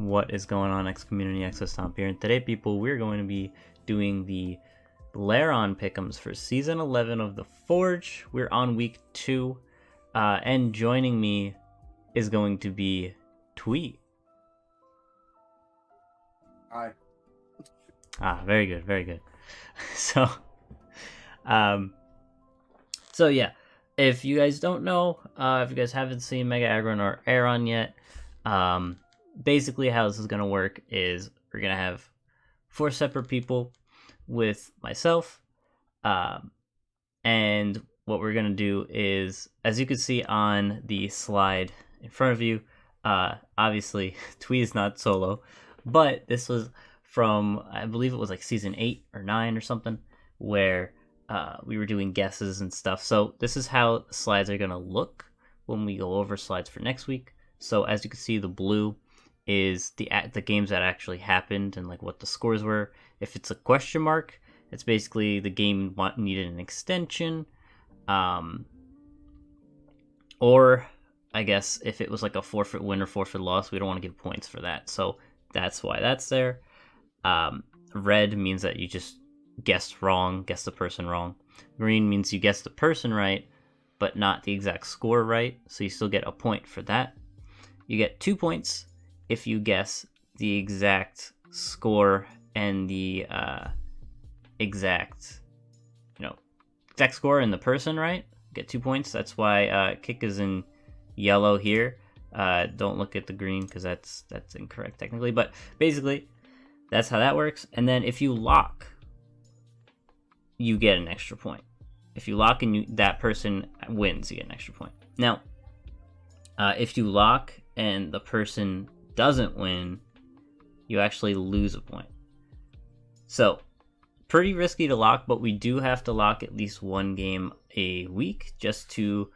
What is going on, X Community? Stomp here, and today, people, we're going to be doing the Lairon Pickems for Season 11 of The Forge. We're on Week 2, and joining me is going to be Twee. Hi. Very good, very good. So yeah, if you guys don't know, if you guys haven't seen Mega Aggron or Aeron yet, basically how this is going to work is we're going to have 4 separate people with myself, and what we're going to do is, as you can see on the slide in front of you, obviously Twee is not solo, but this was from, I believe it was like season 8 or 9 or something, where we were doing guesses and stuff. So this is how slides are going to look when we go over slides for next week. So as you can see, the blue is the games that actually happened and like what the scores were. If it's a question mark, it's basically the game needed an extension, or I guess if it was like a forfeit win or forfeit loss, we don't want to give points for that. So that's why that's there. Red means that you just guessed wrong, guessed the person wrong. Green means you guessed the person right, but not the exact score right, so you still get a point for that. You get 2 points if you guess the exact score and the exact score and the person right. Get 2 points. That's why Kick is in yellow here. Don't look at the green because that's incorrect technically, but basically that's how that works. And then if you lock, you get an extra point. If you lock and that person wins, you get an extra point. Now, if you lock and the person doesn't win, you actually lose a point. So, pretty risky to lock, but we do have to lock at least one game a week just to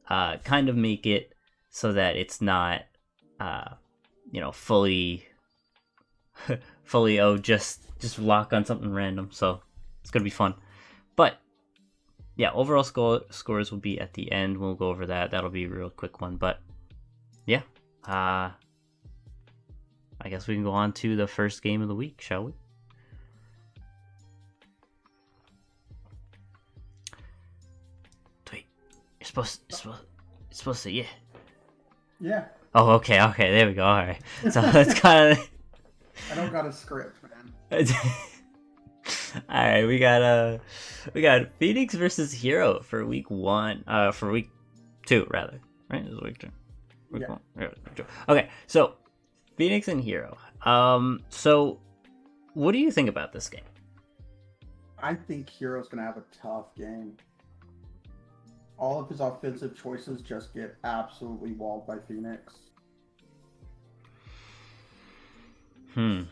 kind of make it so that it's not, fully just lock on something random. So it's gonna be fun. But yeah, overall scores will be at the end. We'll go over that. That'll be a real quick one. But yeah, I guess we can go on to the first game of the week, shall we? Wait, you're supposed to say yeah. Yeah. Oh, okay, there we go. All right. So it's kind of. I don't got a script, man. All right, we got Phoenix versus Hero for week 1. For week 2 rather. Right? It was week 2. Week Yeah. 1. Yeah, week 2. Okay, so Phoenix and Hero. So what do you think about this game? I think Hero's gonna have a tough game. All of his offensive choices just get absolutely walled by Phoenix. I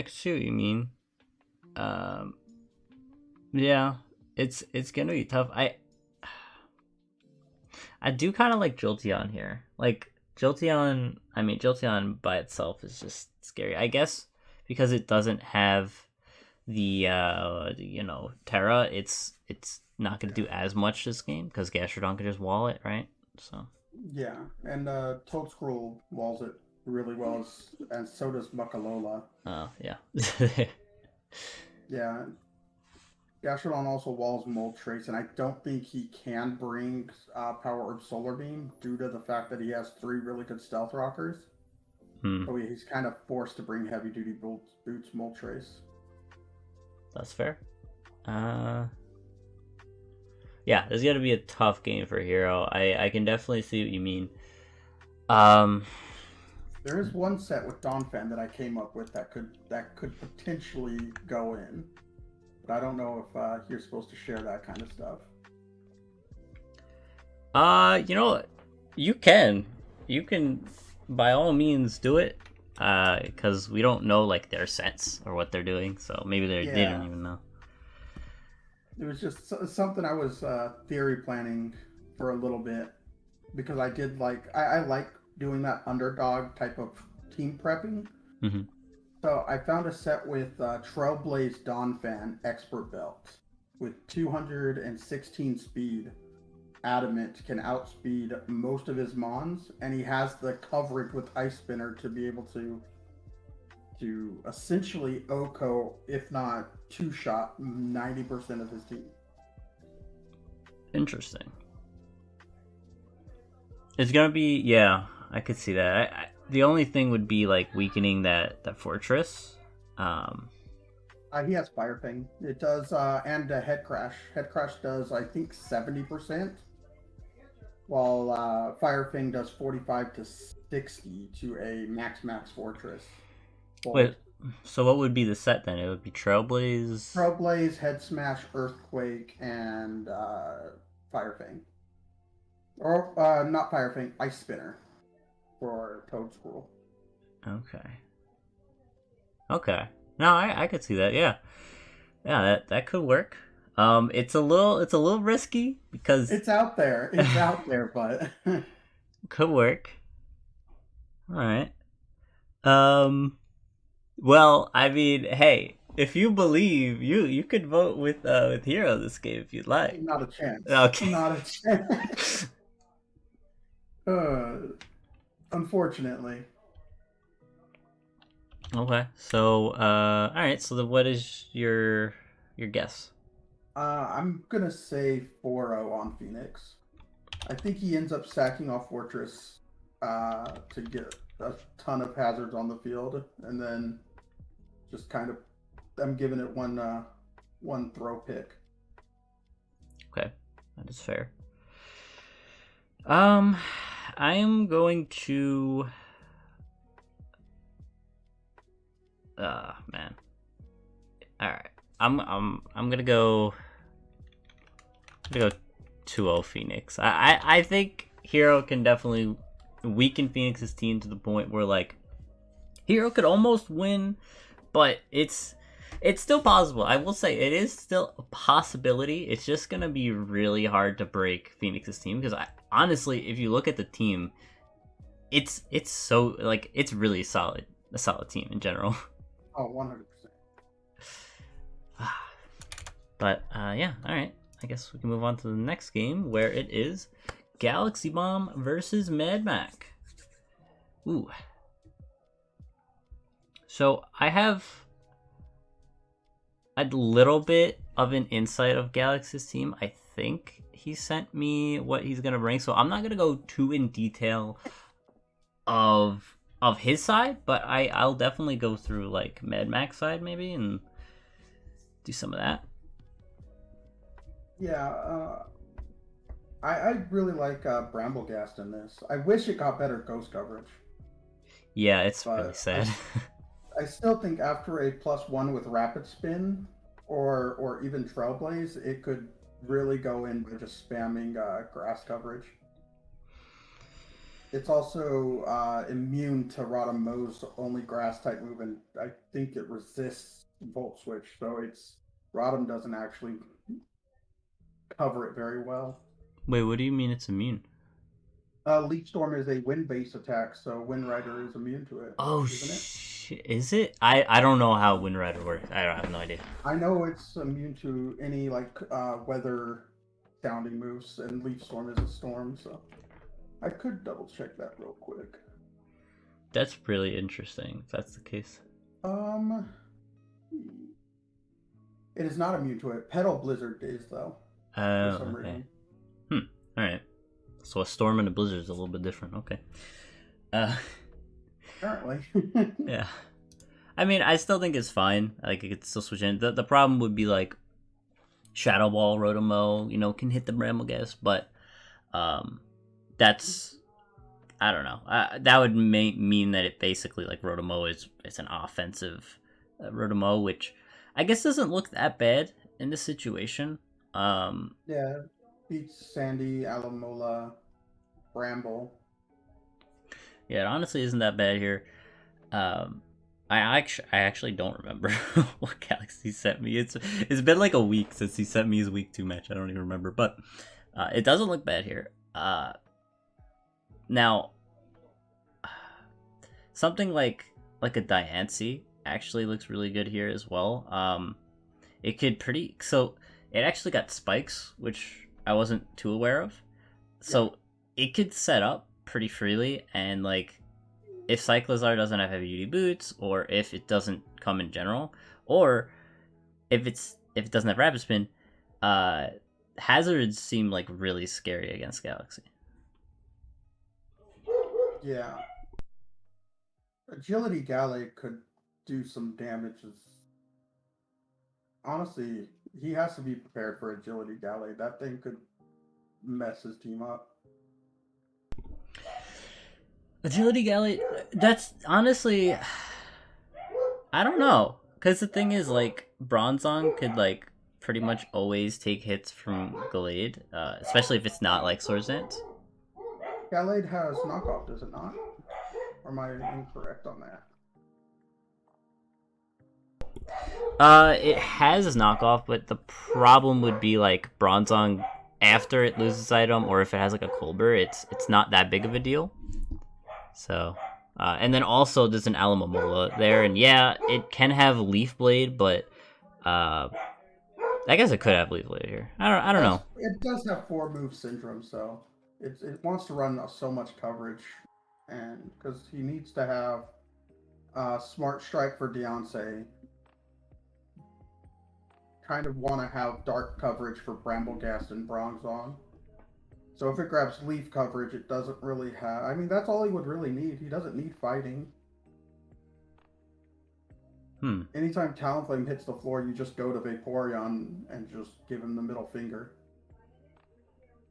can see what you mean. Yeah, it's gonna be tough. I do kind of like Jolteon here. Like Jolteon by itself is just scary. I guess because it doesn't have the Terra, it's not gonna do as much this game because Gastrodon can just wall it, right? So Yeah, and Toadscroll walls it really well, and so does Muckalola. oh yeah. Yeah, Gastrodon also walls Moltres, and I don't think he can bring Power Orb Solar Beam due to the fact that he has 3 really good Stealth Rockers. So he's kind of forced to bring Heavy Duty Boots Moltres. That's fair. Yeah, this is gonna be a tough game for Hero. I can definitely see what you mean. There is one set with Donphan that I came up with that could potentially go in, but I don't know if you're supposed to share that kind of stuff. You can by all means do it. Because we don't know like their sets or what they're doing, so maybe they didn't even know. It was just something I was theory planning for a little bit because I did I like doing that underdog type of team prepping. Mm-hmm. So I found a set with Trailblaze Donphan Expert Belt with 216 speed adamant can outspeed most of his mons, and he has the coverage with Ice Spinner to be able to essentially OHKO, if not two-shot, 90% of his team. Interesting. It's gonna be, yeah, I could see that. The only thing would be like weakening that fortress. He has Fire Fang. It does, and Head Crash. Head Crash does, I think, 70%, while Fire Fang does 45 to 60 to a max fortress. Wait, so what would be the set then? It would be Trailblaze, Head Smash, Earthquake, and Fire Fang. Or, not Fire Fang, Ice Spinner for Toad School. Okay. No, I could see that. Yeah, that could work. It's a little risky because it's out there. It's out there, but could work. All right. Well, I mean, hey, if you believe, you could vote with Hero this game if you'd like. Not a chance. Okay. Not a chance. Unfortunately. Okay. So, all right. So, what is your guess? I'm gonna say 4-0 on Phoenix. I think he ends up sacking off Fortress to get a ton of hazards on the field, and then just kind of, I'm giving it one throw pick. Okay, that is fair. I am going to. Man. All right, I'm gonna go. 2-0 Phoenix. I think Hero can definitely weaken Phoenix's team to the point where like Hero could almost win, but it's still possible. I will say it is still a possibility. It's just gonna be really hard to break Phoenix's team because honestly, if you look at the team, it's so like it's really solid, a solid team in general. Oh, 100%. But yeah, all right. I guess we can move on to the next game where it is Galaxy Bomb versus Mad Mac. Ooh. So I have a little bit of an insight of Galaxy's team. I think he sent me what he's gonna bring, so I'm not gonna go too in detail of his side, but I'll definitely go through like Mad Mac's side maybe and do some of that. Yeah, I really like Bramblegast in this. I wish it got better ghost coverage. Yeah, it's really sad. I still think after a +1 with Rapid Spin or even Trailblaze, it could really go in with just spamming grass coverage. It's also immune to Rotomo's only grass type move, and I think it resists Volt Switch, so Rotom doesn't actually cover it very well. Wait, what do you mean it's immune? Leech Storm is a wind-based attack, so Wind Rider is immune to it. Oh, shit. Is it? I don't know how Wind Rider works. I have no idea. I know it's immune to any like weather sounding moves, and Leaf Storm is a storm, so I could double check that real quick. That's really interesting if that's the case. It is not immune to it. Petal Blizzard is though. Oh, okay. All right. So a storm and a blizzard is a little bit different. Okay. Apparently. Yeah. I mean, I still think it's fine. Like, it could still switch in. The problem would be, like, Shadow Ball, Rotomo, can hit the Bramblegast, but that's... I don't know. That would mean that it basically, like, Rotomo is an offensive Rotomo, which I guess doesn't look that bad in this situation. Yeah. Beats Sandy, Alamola, Bramble. Yeah, it honestly isn't that bad here. I actually don't remember what Galaxy sent me. It's been like a week since he sent me his week 2 match. I don't even remember, but it doesn't look bad here. Now, something like a Diancie actually looks really good here as well. It actually got spikes, which I wasn't too aware of. Yeah. So it could set up pretty freely, and like if Cyclizar doesn't have heavy duty boots, or if it doesn't come in general, or if it doesn't have rapid spin, uh, hazards seem like really scary against Galaxy. Yeah. Agility Galley could do some damage. Honestly, he has to be prepared for Agility Galley. That thing could mess his team up. Agility Galley, that's honestly, I don't know, because the thing is, like, Bronzong could like pretty much always take hits from Gallade, especially if it's not like Swords Dance. Gallade has knockoff, does it not? Or am I incorrect on that? It has knockoff, but the problem would be like Bronzong after it loses item, or if it has like a Colbur, it's not that big of a deal. So, and then also there's an Alamomola there, and yeah, it can have Leaf Blade, but I guess it could have Leaf Blade here. I don't know. It does have 4-move syndrome, so it wants to run so much coverage, and because he needs to have Smart Strike for Deontay, kind of want to have dark coverage for Brambleghast and Bronzong. So if it grabs leaf coverage, it doesn't really have... I mean, that's all he would really need. He doesn't need fighting. Anytime Talonflame hits the floor, you just go to Vaporeon and just give him the middle finger.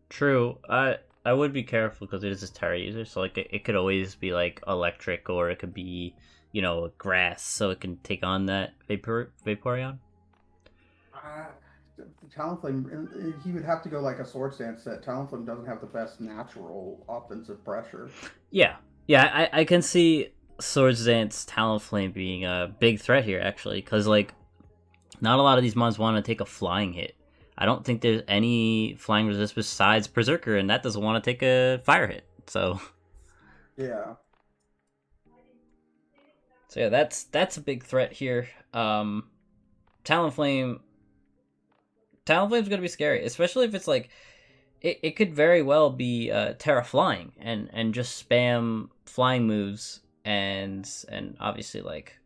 True. I would be careful because it is a Terra user, so like it could always be like electric, or it could be, you know, grass, so it can take on that Vaporeon. Talonflame, he would have to go like a Swords Dance set. Talonflame doesn't have the best natural offensive pressure. Yeah. I can see Swords Dance Talonflame being a big threat here, actually, because like not a lot of these mons want to take a flying hit. I don't think there's any flying resist besides Berserker, and that doesn't want to take a fire hit. So yeah. So yeah, that's a big threat here. Talonflame's gonna be scary, especially if it's like it could very well be Terra flying and just spam flying moves and obviously like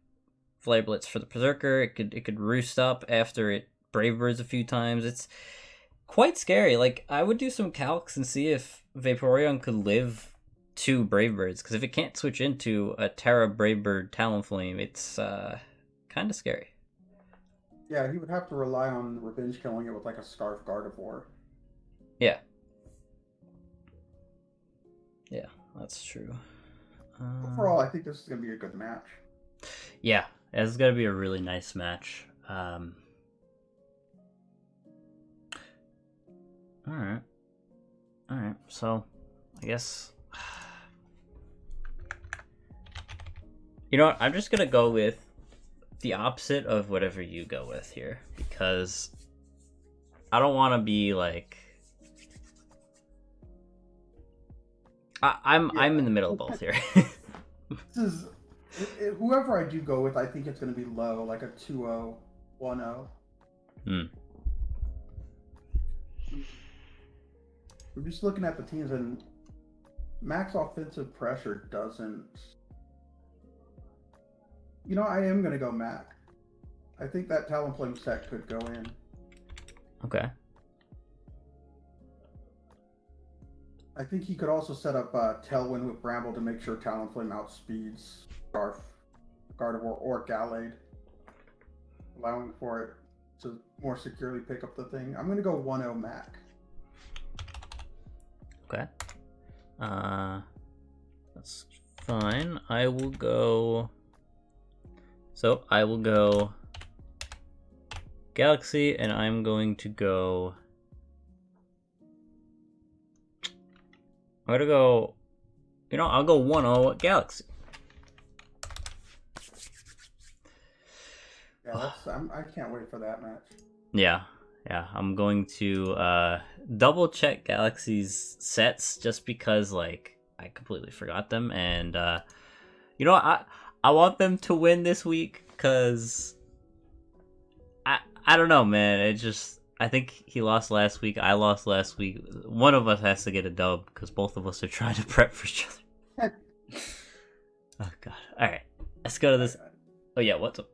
Flare Blitz for the Berserker. It could roost up after it Brave Birds a few times. It's quite scary. Like I would do some calcs and see if Vaporeon could live 2 Brave Birds, because if it can't switch into a Terra Brave Bird Talonflame, it's kind of scary. Yeah, he would have to rely on revenge killing it with like a Scarf Gardevoir. Yeah. Yeah, that's true. Overall, I think this is going to be a good match. Yeah, this is going to be a really nice match. Alright. So, I guess... You know what? I'm just going to go with the opposite of whatever you go with here, because I don't want to be like... I'm in the middle of both here. This is... whoever I do go with, I think it's going to be low, like a 2-0, 1-0. We're just looking at the teams, and max offensive pressure doesn't... You know, I am going to go Mac. I think that Talonflame set could go in. Okay. I think he could also set up Tailwind with Bramble to make sure Talonflame outspeeds Scarf, Gardevoir, or Gallade, allowing for it to more securely pick up the thing. I'm going to go 1-0 Mac. Okay. That's fine. I will go... So, I will go Galaxy, and I'm going to go... I'm gonna go... You know, I'll go 1-0 Galaxy. Yeah, I can't wait for that match. Yeah, I'm going to double check Galaxy's sets just because, like, I completely forgot them, and you know, I want them to win this week because I don't know, man. It just I think he lost last week. I lost last week. One of us has to get a dub because both of us are trying to prep for each other. Oh god. All right, let's go to this. Oh yeah, what's up?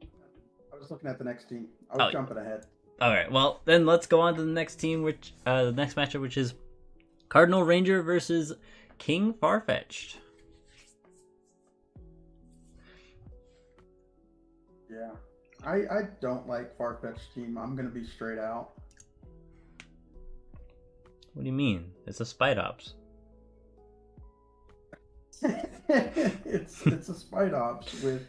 I was looking at the next team. I was jumping ahead. All right, well then let's go on to the next team, which the next matchup, which is Cardinal Ranger versus King Farfetch'd. Yeah. I don't like Farfetch'd team. I'm gonna be straight out. What do you mean? It's a Spite Ops. it's a Spite Ops with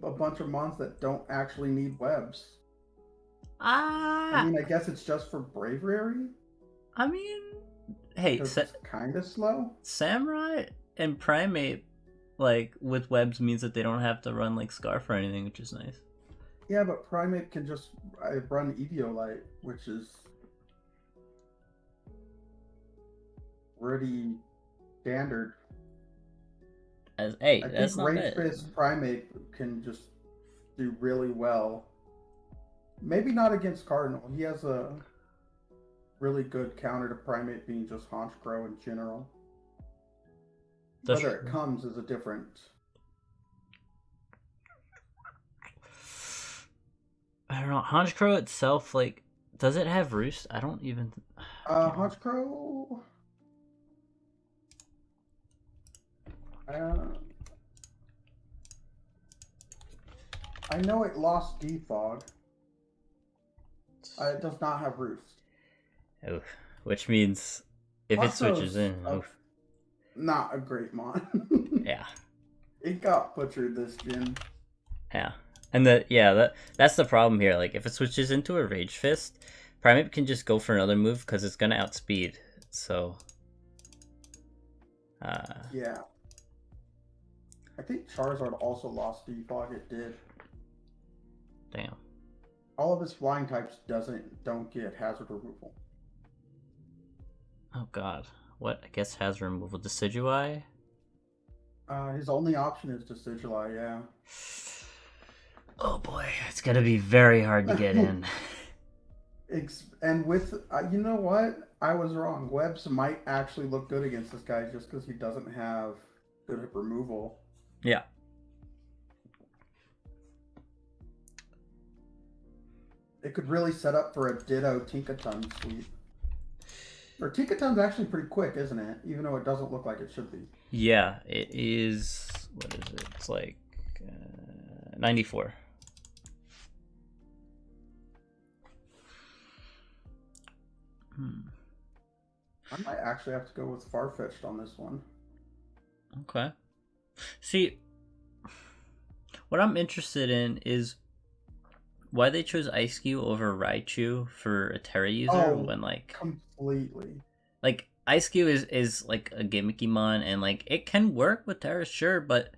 a bunch of mons that don't actually need webs. I mean, I guess it's just for bravery. I mean, hey, it's kind of slow. Samurai and Primate, like, with webs means that they don't have to run, like, Scarf or anything, which is nice. Yeah, but Primate can just run Eviolite, which is pretty standard. That's not Rage Fist Primate can just do really well. Maybe not against Cardinal. He has a really good counter to Primate being just Haunch Crow in general. Whether it comes is a different... I don't know. Haunch Crow itself, like, does it have Roost? I don't even... Haunch Crow... I know it lost Defog. It does not have Roost. Oof. Which means if it switches in, not a great mon. Yeah. It got butchered this gen. Yeah. And that's the problem here. Like, if it switches into a Rage Fist, Primate can just go for another move because it's gonna outspeed. So yeah. I think Charizard also lost Defog. It did. Damn. All of his flying types don't get hazard removal. Oh god. What? I guess hazard removal. Decidueye? His only option is Decidueye, yeah. Oh boy, it's gonna be very hard to get in. And with, you know what? I was wrong. Webs might actually look good against this guy just because he doesn't have good removal. Yeah. It could really set up for a Ditto Tinkaton sweep. Or Tinkaton's actually pretty quick, isn't it? Even though it doesn't look like it should be. Yeah, it is. What is it? It's like 94. I might actually have to go with Farfetch'd on this one. Okay. See, what I'm interested in is why they chose Ice Cube over Raichu for a Terra user when, like... completely. Like, Ice Cube is like, a gimmicky mon, and, like, it can work with Terra, sure, but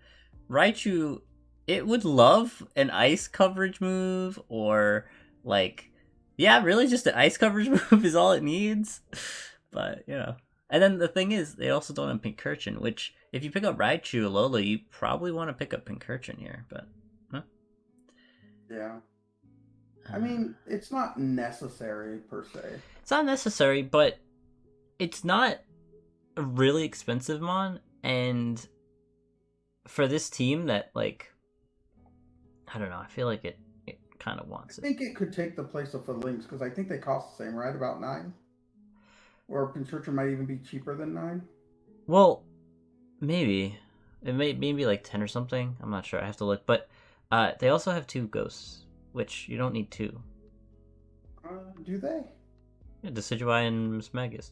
Raichu, it would love an ice coverage move, or, like... Yeah, really, just an ice coverage move is all it needs. But, you know. And then the thing is, they also don't have Pincurchin, which, if you pick up Raichu Alola, you probably want to pick up Pincurchin here, but... Huh? Yeah. I mean, it's not necessary, per se. It's not necessary, but it's not a really expensive mon, and for this team that, like... I don't know, I feel like it kind of wants it. I think it could take the place of the Lynx, because I think they cost the same, right? About 9? Or Pincurchin might even be cheaper than 9? Well, maybe. It may be like 10 or something. I'm not sure. I have to look. But they also have 2 ghosts, which you don't need 2. Do they? Yeah, Decidueye and Miss Magus.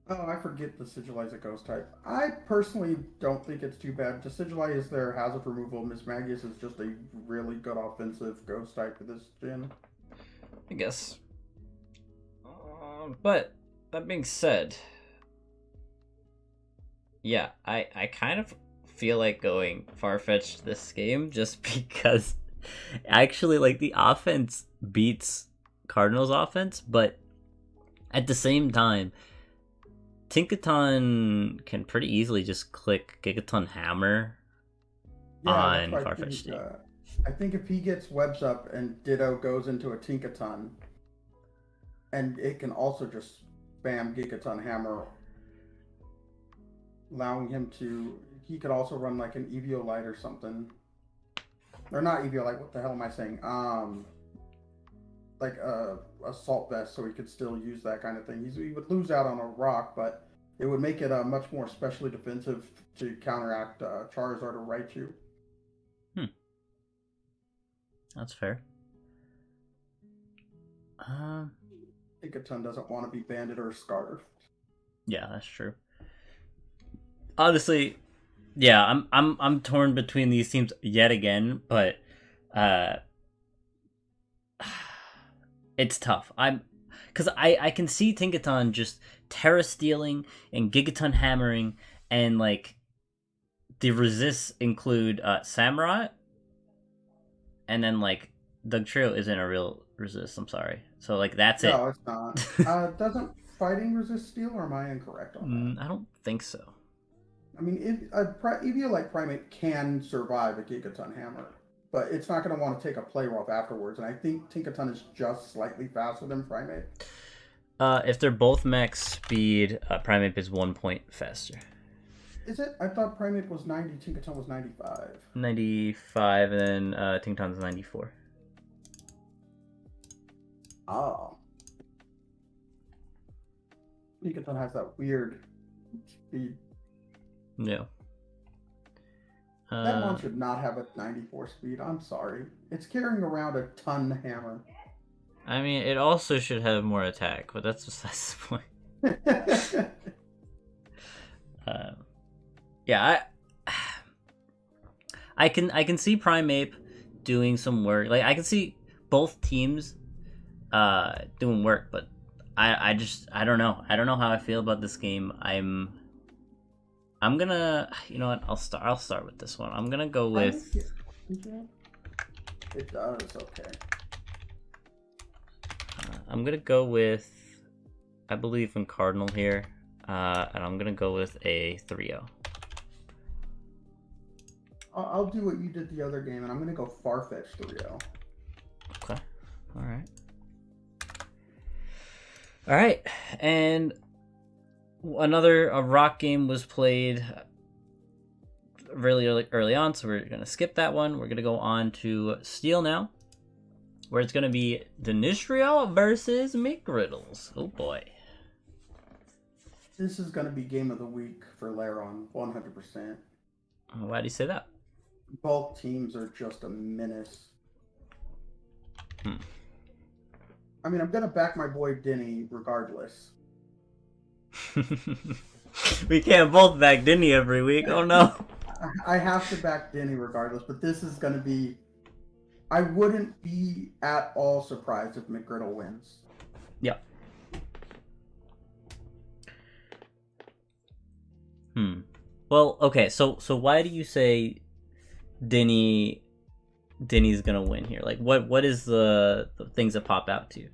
Oh, I forget Decidueye is a ghost type. I personally don't think it's too bad. Decidueye is their hazard removal. Miss Magus is just a really good offensive ghost type for this gen. I guess. But that being said, yeah, I kind of feel like going Farfetch'd this game just because actually, like, the offense beats Cardinals' offense, but at the same time, Tinkaton can pretty easily just click Gigaton Hammer on Farfetch'd. I think if he gets webs up and Ditto goes into a Tinkaton, and it can also just spam Gigaton Hammer, allowing him to. He could also run like an Eviolite or something. Or not Eviolite, what the hell am I saying? Like a assault vest, so he could still use that kind of thing. He would lose out on a rock, but it would make it much more specially defensive to counteract Charizard or Raichu. That's fair. Tinkaton doesn't want to be banded or scarfed. Yeah, that's true. Honestly, yeah, I'm torn between these teams yet again, but it's tough. Because I can see Tinkaton just Terra stealing and Gigaton hammering, and like the resists include Samurai, and then like Dugtrio isn't a real resist. I'm sorry. So like that's it. No, it's not. Doesn't fighting resist steel, or am I incorrect on that? I don't think so. I mean, Eviolite Primate can survive a Gigaton Hammer, but it's not going to want to take a play rough afterwards. And I think Tinkaton is just slightly faster than Primate. If they're both max speed, Primate is 1 point faster. Is it? I thought Primate was 90, Tinkaton was 95. 95, and then Tinkaton's 94. Oh. Tinkaton has that weird speed. Yeah. That one should not have a 94 speed. I'm sorry. It's carrying around a ton hammer. I mean, it also should have more attack, but that's besides the point. Yeah, I can see Primeape doing some work. Like I can see both teams doing work, but I don't know. I don't know how I feel about this game. I'm gonna, you know what? I'll start with this one. I'm gonna go with. It does okay. I'm gonna go with. I believe in Cardinal here, and I'm gonna go with a 3-0. I'll do what you did the other game, and I'm gonna go Farfetch 3-0. Okay. All right. All right, and a rock game was played really early on, so we're going to skip that one. We're going to go on to Steel now, where it's going to be Dinistrial versus McGriddles. Oh boy. This is going to be game of the week for Lairon, 100%. Why do you say that? Both teams are just a menace. I mean, I'm going to back my boy Denny regardless. We can't both back Denny every week. Oh no. I have to back Denny regardless, but this is going to be... I wouldn't be at all surprised if McGriddle wins. Yeah. Well, okay, so why do you say Denny's gonna win here? Like, what is the things that pop out to you?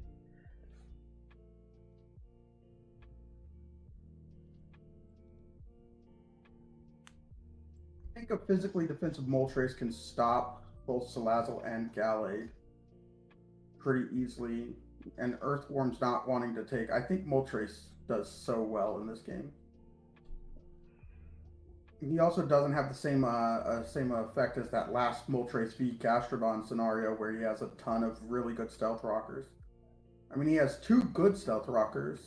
I think a physically defensive Moltres can stop both Salazzle and Gallade pretty easily, and Earthworm's not wanting to take. I think Moltres does so well in this game. He also doesn't have the same effect as that last Moltres v Gastrodon scenario where he has a ton of really good Stealth Rockers. I mean, he has 2 good Stealth Rockers,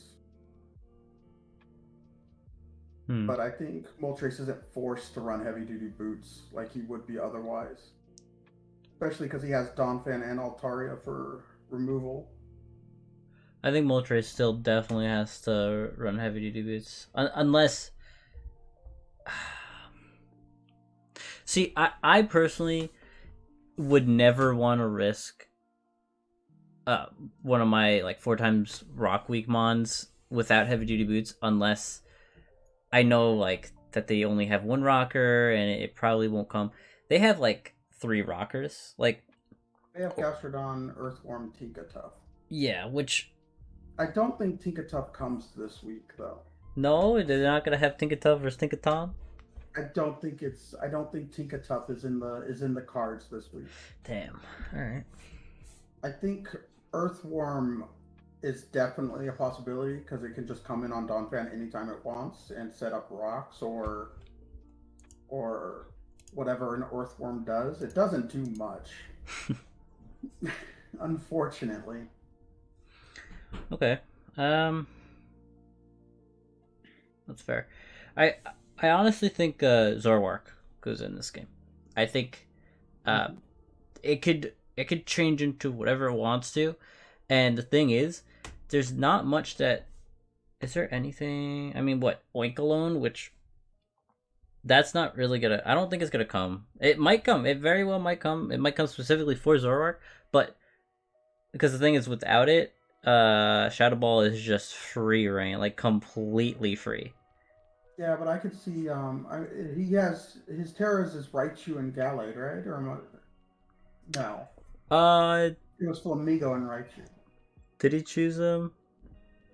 but I think Moltres isn't forced to run heavy-duty boots like he would be otherwise. Especially because he has Donphan and Altaria for removal. I think Moltres still definitely has to run heavy-duty boots. Unless... See, I personally would never want to risk one of my like 4 times Rock Week mons without heavy duty boots unless I know like that they only have 1 rocker and it probably won't come. They have like 3 rockers. Like they have Gastrodon, Earthworm, Tinkatuff. Yeah, which I don't think Tinkatuff comes this week though. No, they're not gonna have Tinkatuff versus Tinkaton. I don't think Tinkatuff is in the cards this week. Damn. All right. I think Earthworm is definitely a possibility because it can just come in on Donphan anytime it wants and set up rocks or whatever an Earthworm does. It doesn't do much, unfortunately. Okay. That's fair. I I honestly think Zorwark goes in this game. I think it could change into whatever it wants to, and the thing is, there's not much that. Is there anything? I mean, what Oinkalone, which that's not really gonna. I don't think it's gonna come. It might come. It very well might come. It might come specifically for Zorwark, but because the thing is, without it, Shadow Ball is just free reign, like completely free. Yeah, but I could see. He has his terrors is Raichu and Gallade, right? Or am I... no? Uh, It was Flamigo and Raichu. did he choose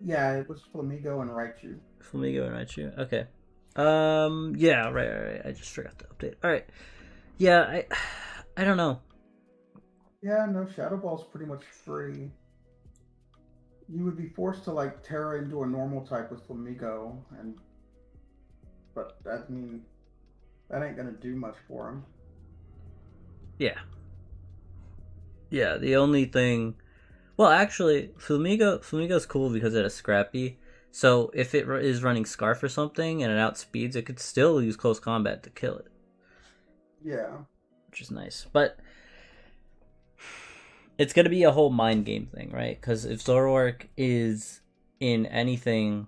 Yeah, it was Flamigo and Raichu. Flamigo and Raichu? Okay. Yeah, right. I just forgot to update. All right. Yeah, I don't know. Yeah, no, Shadow Ball's pretty much free. You would be forced to like Terra into a normal type with Flamigo, but that that ain't gonna do much for him. Yeah. Yeah, the only thing. Well, actually, Flamigo's cool because it has Scrappy. So if it is running Scarf or something and it outspeeds, it could still use close combat to kill it. Yeah. Which is nice. But it's going to be a whole mind game thing, right? Because if Zoroark is in anything,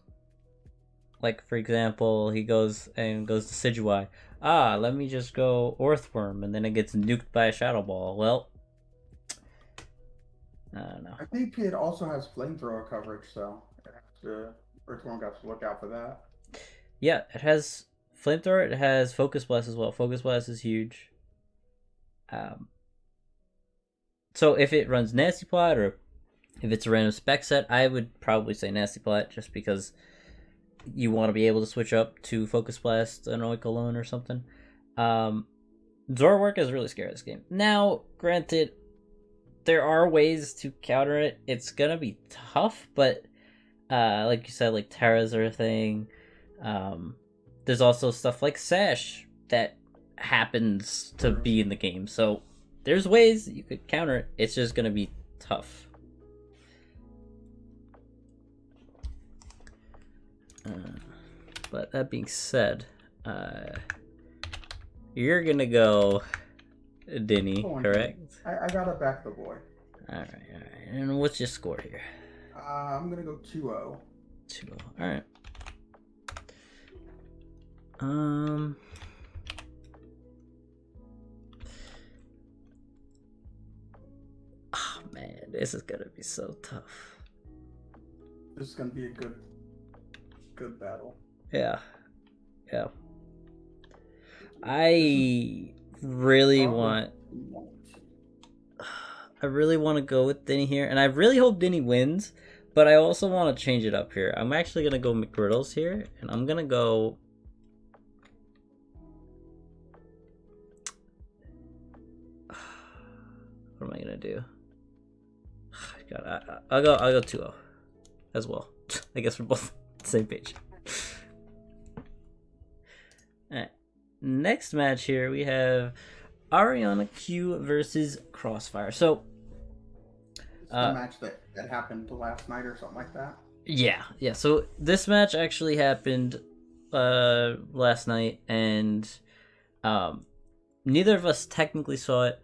like for example, he goes to Decidueye, let me just go Earthworm, and then it gets nuked by a Shadow Ball. Well, I don't know. I think it also has flamethrower coverage, so Earthworm got to look out for that. Yeah, it has Flamethrower. It has Focus Blast as well. Focus Blast is huge. So if it runs Nasty Plot or if it's a random spec set, I would probably say Nasty Plot just because you want to be able to switch up to Focus Blast and Oink alone or something. Zorwark is really scary this game. Now, granted, there are ways to counter it. It's gonna be tough, but like you said, like Terras are a thing. There's also stuff like Sash that happens to be in the game. So there's ways you could counter it. It's just gonna be tough. But that being said, you're gonna go Denny, correct? I gotta back the boy. Alright. And what's your score here? I'm gonna go 2-0. 2-0. Alright. Oh man, this is gonna be so tough. This is gonna be a good battle. Yeah. I really want to go with Denny here, and I really hope Denny wins, but I also want to change it up here. I'm actually gonna go McGriddles here, and I'm gonna go. What am I gonna do? God, I'll go 2-0 as well. I guess we're both on the same page. Alright. Next match here we have Ariana Q versus Crossfire. So it's the match that happened last night or something like that. Yeah. So this match actually happened last night, and neither of us technically saw it.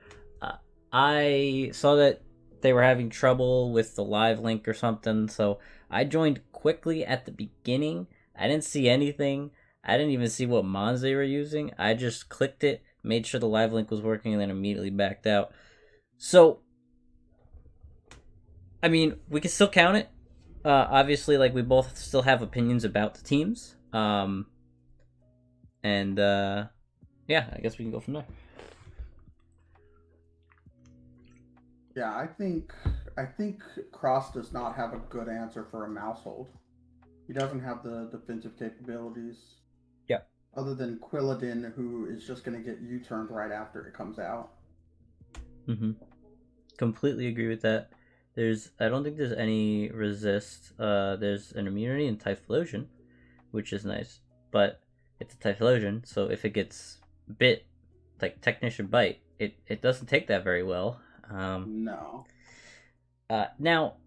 I saw that they were having trouble with the live link or something, so I joined quickly at the beginning. I didn't see anything. I didn't even see what mons they were using. I just clicked it, made sure the live link was working, and then immediately backed out. So, I mean, we can still count it. Obviously, like, we both still have opinions about the teams. Yeah, I guess we can go from there. Yeah, I think Cross does not have a good answer for a Mousehold. He doesn't have the defensive capabilities. Yeah. other than Quilladin, who is just going to get U-turned right after it comes out. Mm-hmm. Completely agree with that. I don't think there's any resist. There's an immunity in Typhlosion, which is nice, but it's a Typhlosion, so if it gets bit, like Technician Bite, it doesn't take that very well. No. Now,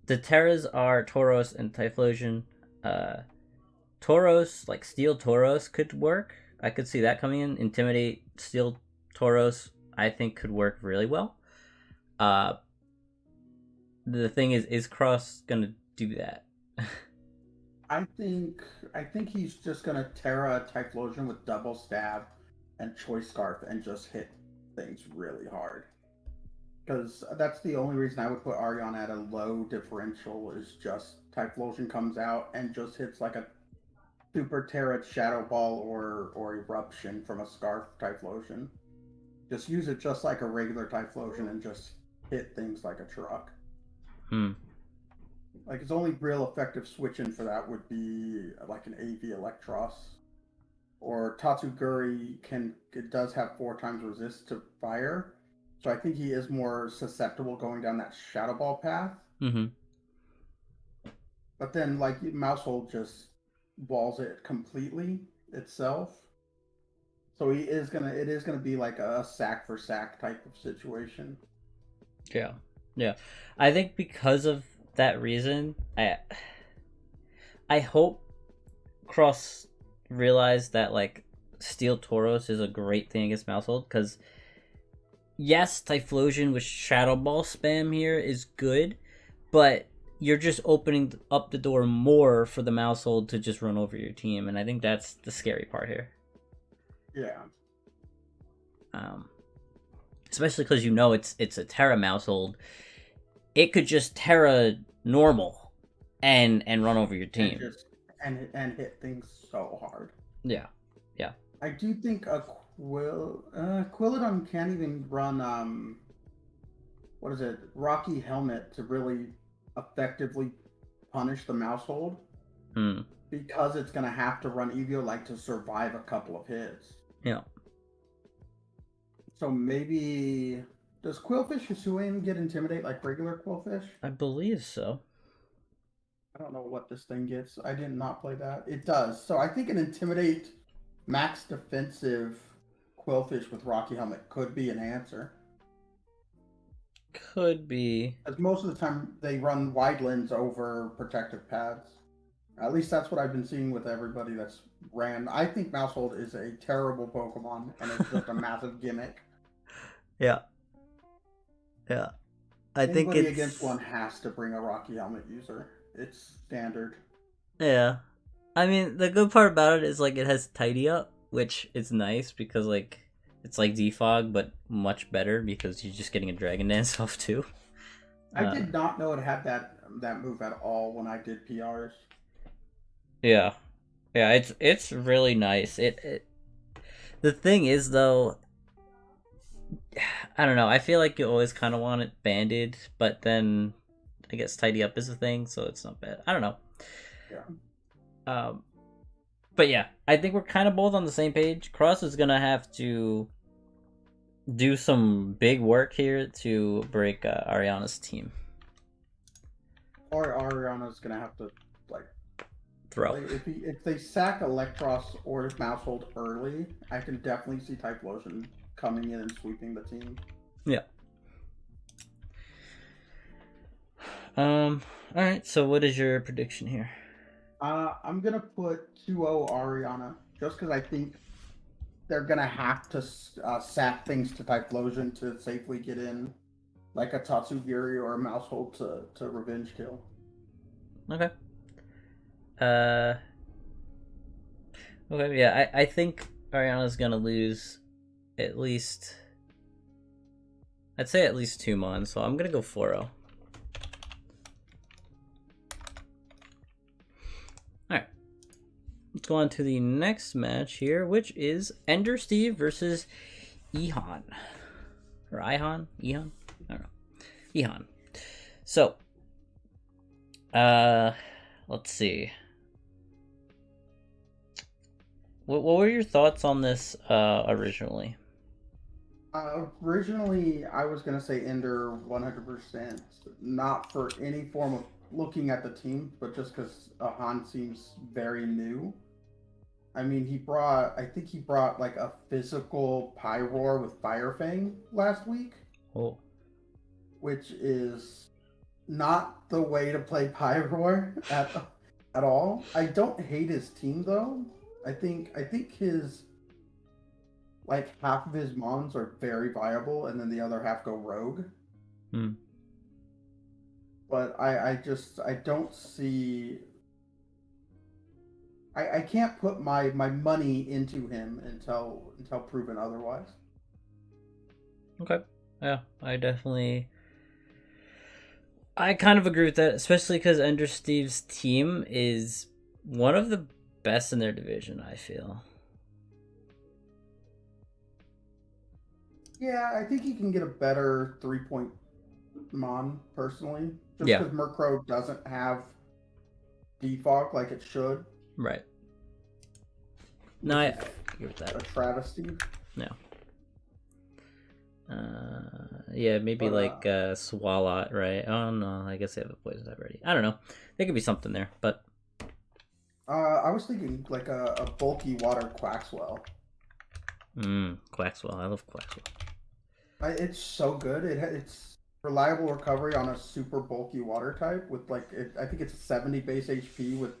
the Terras are Tauros and Typhlosion. Uh, Tauros, like Steel Tauros, could work. I could see that coming in. Intimidate Steel Tauros, I think, could work really well. The thing is Cross gonna do that? I think he's just gonna Terra Typhlosion with double stab and Choice Scarf and just hit things really hard. Because that's the only reason I would put Ariana at a low differential is just Typhlosion comes out and just hits like a Super Terra Shadow Ball or Eruption from a Scarf Typhlosion. Just use it just like a regular Typhlosion and just hit things like a truck. Like his only real effective switch in for that would be like an AV Electros. Or Tatsuguri it does have 4 times resist to fire. So I think he is more susceptible going down that Shadow Ball path. Mm-hmm. But then like Mousehold just walls it completely itself. So it is gonna be like a sack for sack type of situation. Yeah. Yeah. I think because of that reason, I hope Cross realized that like Steel Tauros is a great thing against Mousehold, because yes, Typhlosion with Shadow Ball spam here is good, but you're just opening up the door more for the Mousehold to just run over your team, and I think that's the scary part here. Yeah. Especially because it's a Terra Mousehold. It could just Terra normal and run over your team. And hit things so hard. Yeah. I do think a Quilladon can't even run what is it, Rocky Helmet to really effectively punish the Mousehold. Because it's gonna have to run Eviolite to survive a couple of hits. Yeah. So maybe does Quillfish Hisuian get Intimidate like regular Quillfish? I believe so. I don't know what this thing gets. I did not play that. It does. So I think an Intimidate max defensive Quillfish with Rocky Helmet could be an answer. Could be. As most of the time they run wide lens over protective pads. At least that's what I've been seeing with everybody that's ran. I think Mousehold is a terrible Pokemon, and it's just a massive gimmick. Yeah. Anybody against one has to bring a Rocky Helmet user. It's standard. Yeah. I mean, the good part about it is like it has Tidy Up, which is nice because like it's like Defog, but much better because you're just getting a Dragon Dance off too. I did not know it had that move at all when I did PRs. Yeah, it's really nice. The thing is though, I don't know. I feel like you always kind of want it banded, but then I guess Tidy Up is a thing, so it's not bad. I don't know. Yeah. But yeah, I think we're kind of both on the same page. Cross is gonna have to do some big work here to break Ariana's team. Or Ariana's gonna have to like throw. If they sack Electros or Mousehold early, I can definitely see Typhlosion coming in and sweeping the team. Yeah. All right. So what is your prediction here? I'm gonna put 2-0 Ariana just because I think they're gonna have to sack things to Typhlosion to safely get in, like a Tatsugiri or a Mousehold to revenge kill. Okay. Okay. Yeah. I think Ariana's gonna lose at least. I'd say at least 2 months. So I'm gonna go 4-0. Alright. Let's go on to the next match here, which is Ender Steve versus Ihan. Or Ihan? Ihan? I don't know. Ihan. So, let's see. What were your thoughts on this originally? Originally, I was gonna say Ender 100%, not for any form of looking at the team, but just because Han seems very new. I mean, I think he brought like a physical Pyroar with Fire Fang last week, Oh, which is not the way to play Pyroar at all. I don't hate his team though. I think his like half of his mons are very viable, and then the other half go rogue. hmm. But I don't see. I can't put my money into him until proven otherwise. Okay. Yeah, I kind of agree with that, especially because Ender Steve's team is one of the best in their division, I feel. Yeah, I think he can get a better 3-point mon personally, just Yeah, because Murkrow doesn't have defog like it should, right. No, which I is agree with a that. travesty. No. Yeah, maybe But like Swalot, right? Oh no, I guess they have a poison type already. I don't know. There could be something there, but I was thinking like a bulky water Quaxwell. Quaxwell. I love Quaxwell. It's so good. It's reliable recovery on a super bulky water type with I think it's 70 base HP with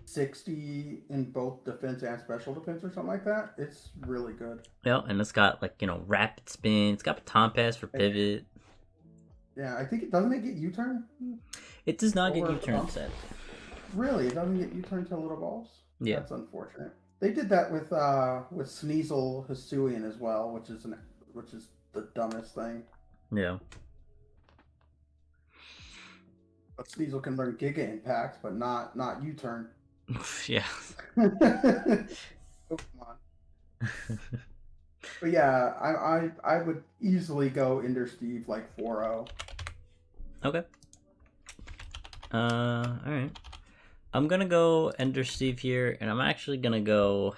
60 in both defense and special defense or something like that. It's really good. Yeah, and it's got like rapid spin. It's got baton pass for pivot. Yeah, I think it doesn't it get U-turn It does not get over U-turn set. Really, it doesn't get U-turn to little balls. Yeah. That's unfortunate. They did that with Sneasel Hisuian as well, which is the dumbest thing. Yeah. But Sneasel can learn Giga Impact, but not U-turn. Yeah. Pokemon. But yeah, I would easily go Ender Steve like 4-0. Okay. All right. I'm gonna go Ender Steve here, and I'm actually gonna go.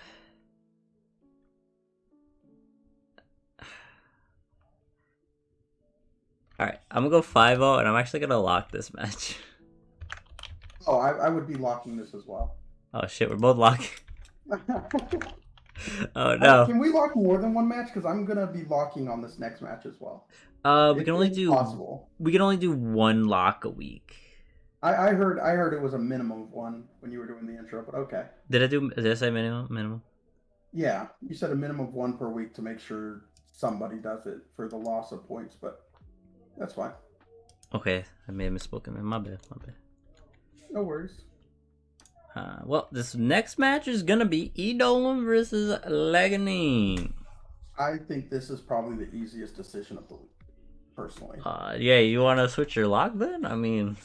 All right, I'm gonna go 5-0, and I'm actually gonna lock this match. Oh, I would be locking this as well. Oh shit, we're both locking. Oh no. Can we lock more than one match? Because I'm gonna be locking on this next match as well. We can only It's do possible. We can only do one lock a week. I heard it was a minimum of one when you were doing the intro, but okay. Did I say minimum? Minimum? Yeah, you said a minimum of one per week to make sure somebody does it for the loss of points, but that's fine. Okay, I may have misspoken. My bad. No worries. Well, this next match is gonna be Edolim versus Leganine. I think this is probably the easiest decision of the week, personally. Yeah, you want to switch your lock then? I mean,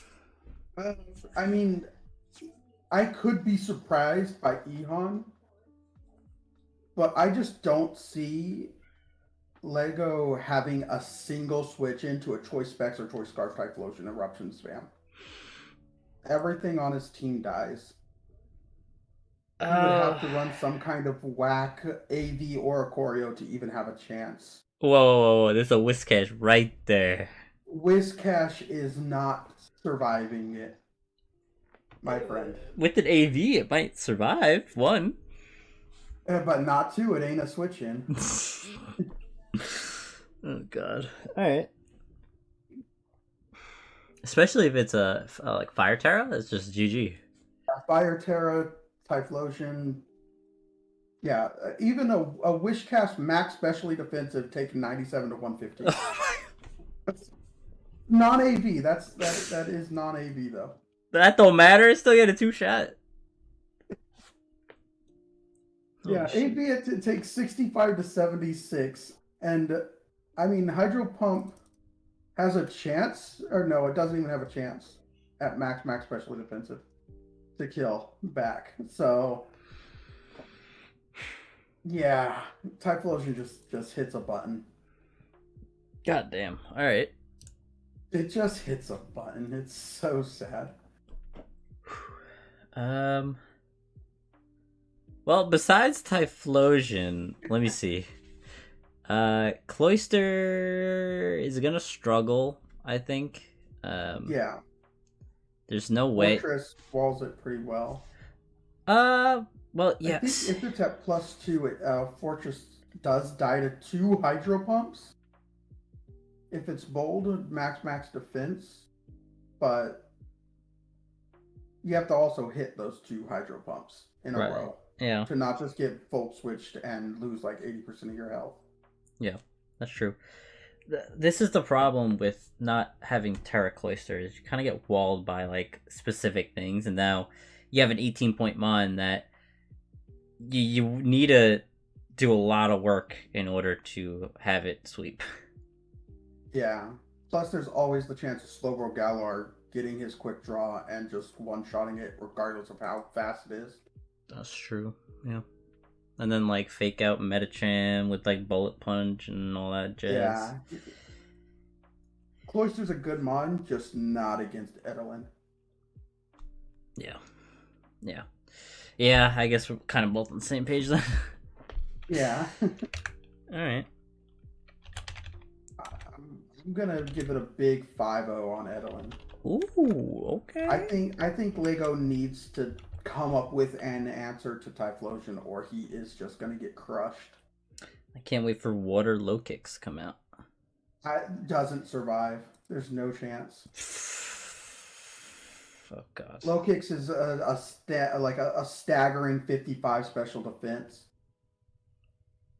I could be surprised by Ehon, but I just don't see Lego having a single switch into a Choice Specs or Choice Scarf Typhlosion Eruption spam. Everything on his team dies. He would have to run some kind of whack AV or a Choreo to even have a chance. Whoa, there's a Whiscash right there. Whiscash is not surviving it, my friend. With an AV, it might survive. One. But not two, it ain't a switch in. Oh, God. Alright. Especially if it's a like Fire Terra, that's just GG. Fire Terra, Typhlosion. Yeah, even a Wishcast max specially defensive taking 97 to 115. Non-AV. That is non-AV though. That don't matter. It's still get a 2-shot. Yeah, AV it takes 65 to 76, and I mean Hydro Pump has a chance, or no, it doesn't even have a chance at max specially defensive to kill back. So yeah, Typhlosion just hits a button. God damn. All right. It just hits a button. It's so sad. Well, besides Typhlosion, let me see. Cloyster is gonna struggle, I think. Yeah. There's no way. Fortress walls it pretty well. Well, I think yes. if it's at +2, Fortress does die to 2 Hydro Pumps. If it's bold, max defense, but you have to also hit those 2 Hydro Pumps in a row. Yeah. To not just get Volt switched and lose like 80% of your health. Yeah, that's true. This is the problem with not having Terra Cloisters. You kind of get walled by like specific things, and now you have an 18-point mon that you need to do a lot of work in order to have it sweep. Yeah. Plus, there's always the chance of Slowbro Galar getting his quick draw and just one-shotting it regardless of how fast it is. That's true, yeah. And then, like, fake out Metacham with, like, Bullet Punch and all that jazz. Yeah. Cloister's a good mon, just not against Edelin. Yeah. Yeah. Yeah, I guess we're kind of both on the same page then. Yeah. Alright. I'm gonna give it a big 5-0 on Edelin. Ooh, okay. I think Lego needs to come up with an answer to Typhlosion, or he is just gonna get crushed. I can't wait for Water Low Kicks to come out. Doesn't survive. There's no chance. Oh god. Low Kicks is a staggering 55 special defense.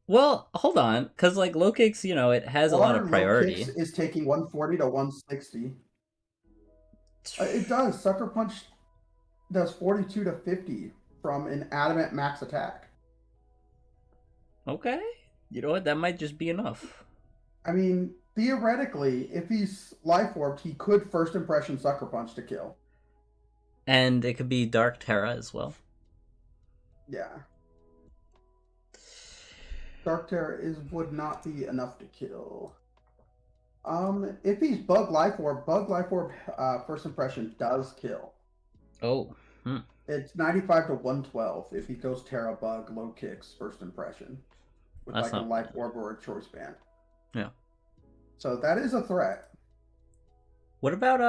Well, hold on, because like Low Kicks, you know, it has a lot of priority. Low Kicks is taking 140 to 160. It does. Sucker Punch does 42 to 50 from an adamant max attack. Okay. You know what? That might just be enough. I mean, theoretically, if he's life orbed, he could first impression Sucker Punch to kill. And it could be Dark Terra as well. Yeah. Dark Terra would not be enough to kill. If he's Bug Life Orb first impression does kill. Oh. It's 95 to 112 if he goes Terra Bug Low Kicks first impression. With a Life Orb or a Choice Band. Yeah. So that is a threat. What about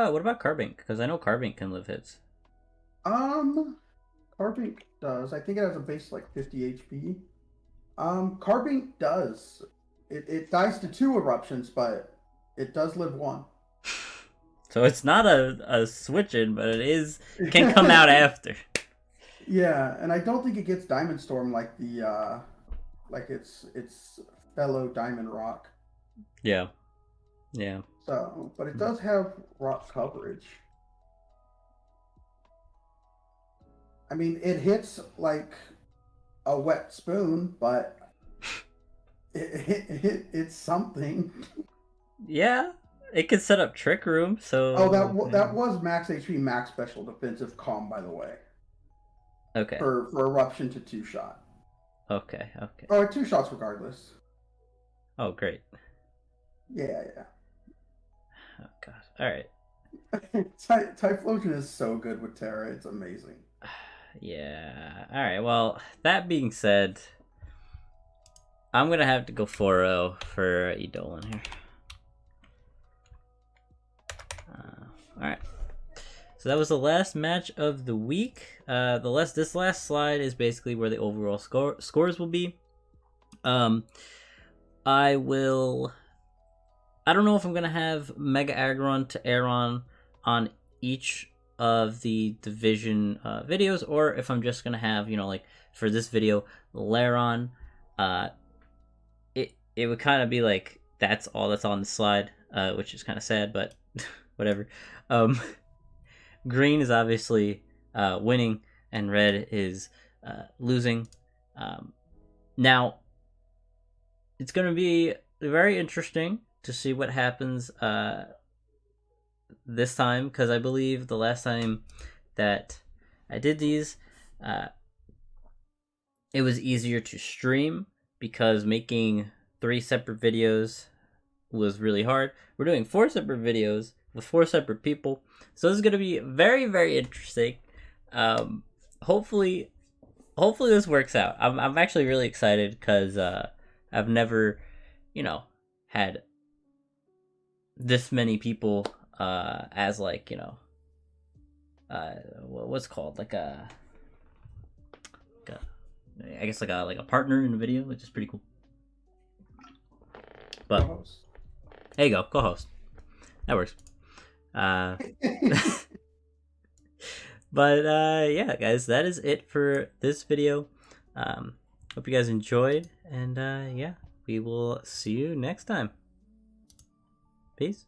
Carbink? Because I know Carbink can live hits. Carbink does. I think it has a base like 50 HP. Carbink does. It dies to 2 eruptions, but it does live 1. So it's not a switch in, but it can come out after. Yeah, and I don't think it gets Diamond Storm like the its fellow Diamond Rock. Yeah. Yeah. So, but it does have rock coverage. I mean, it hits like a wet spoon, but it's something. Yeah, it could set up Trick Room. So that was max HP, max special defensive calm, by the way. Okay. For eruption to 2-shot. Okay. Oh, 2 shots regardless. Oh, great. Yeah. Oh god. All right. Typhlosion is so good with Terra. It's amazing. Yeah. All right. Well, that being said, I'm gonna have to go 4-0 for Eidolon here. All right. So that was the last match of the week. This last slide is basically where the overall scores will be. I don't know if I'm gonna have Mega Aggron to Aeron on each of the division videos, or if I'm just gonna have, like for this video, Lairon. It would kind of be like that's all that's on the slide, which is kind of sad, but whatever. Green is obviously winning, and red is losing. Now, it's gonna be very interesting to see what happens this time, because I believe the last time that I did these, it was easier to stream because making 3 separate videos was really hard. We're doing 4 separate videos with 4 separate people, so this is going to be very, very interesting. Hopefully hopefully this works out. I'm actually really excited because I've never, had this many people as like what's called like I guess like a partner in a video, which is pretty cool. But Co-host. there you go, co-host. That works. But yeah, guys, that is it for this video. Hope you guys enjoyed, and yeah, we will see you next time. Peace.